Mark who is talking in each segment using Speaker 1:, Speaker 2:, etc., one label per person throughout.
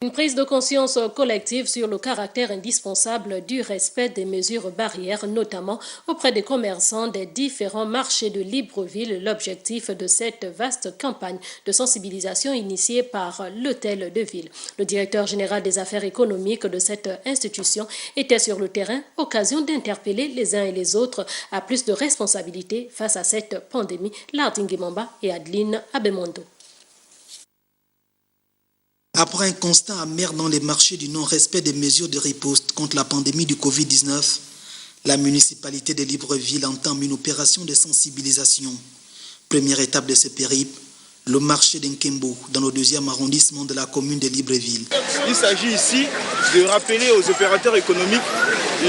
Speaker 1: Une prise de conscience collective sur le caractère indispensable du respect des mesures barrières, notamment auprès des commerçants des différents marchés de Libreville. L'objectif de cette vaste campagne de sensibilisation initiée par l'hôtel de ville. Le directeur général des affaires économiques de cette institution était sur le terrain, occasion d'interpeller les uns et les autres à plus de responsabilité face à cette pandémie. Lardingue Mamba et Adeline Abemondo.
Speaker 2: Après un constat amer dans les marchés du non-respect des mesures de riposte contre la pandémie du Covid-19, la municipalité de Libreville entame une opération de sensibilisation. Première étape de ce périple, le marché d'Nkembo, dans le 2e arrondissement de la commune de Libreville.
Speaker 3: Il s'agit ici de rappeler aux opérateurs économiques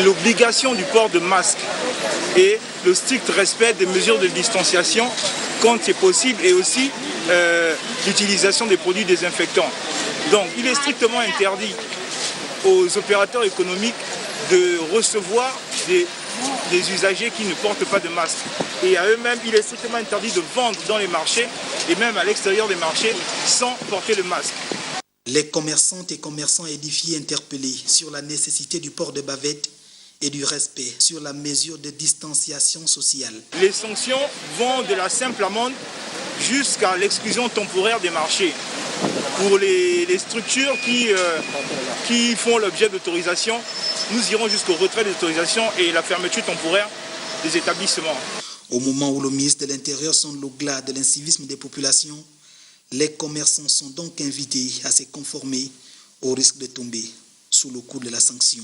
Speaker 3: l'obligation du port de masque et le strict respect des mesures de distanciation quand c'est possible et aussi l'utilisation des produits désinfectants. Donc il est strictement interdit aux opérateurs économiques de recevoir des usagers qui ne portent pas de masque. Et à eux-mêmes, il est strictement interdit de vendre dans les marchés et même à l'extérieur des marchés sans porter le masque.
Speaker 2: Les commerçantes et commerçants édifiés interpellés sur la nécessité du port de bavette et du respect sur la mesure de distanciation sociale.
Speaker 3: Les sanctions vont de la simple amende jusqu'à l'exclusion temporaire des marchés. Pour les structures qui font l'objet d'autorisation, nous irons jusqu'au retrait des autorisations et la fermeture temporaire des établissements.
Speaker 2: Au moment où le ministre de l'Intérieur sonde le glas de l'incivisme des populations, les commerçants sont donc invités à se conformer au risque de tomber sous le coup de la sanction.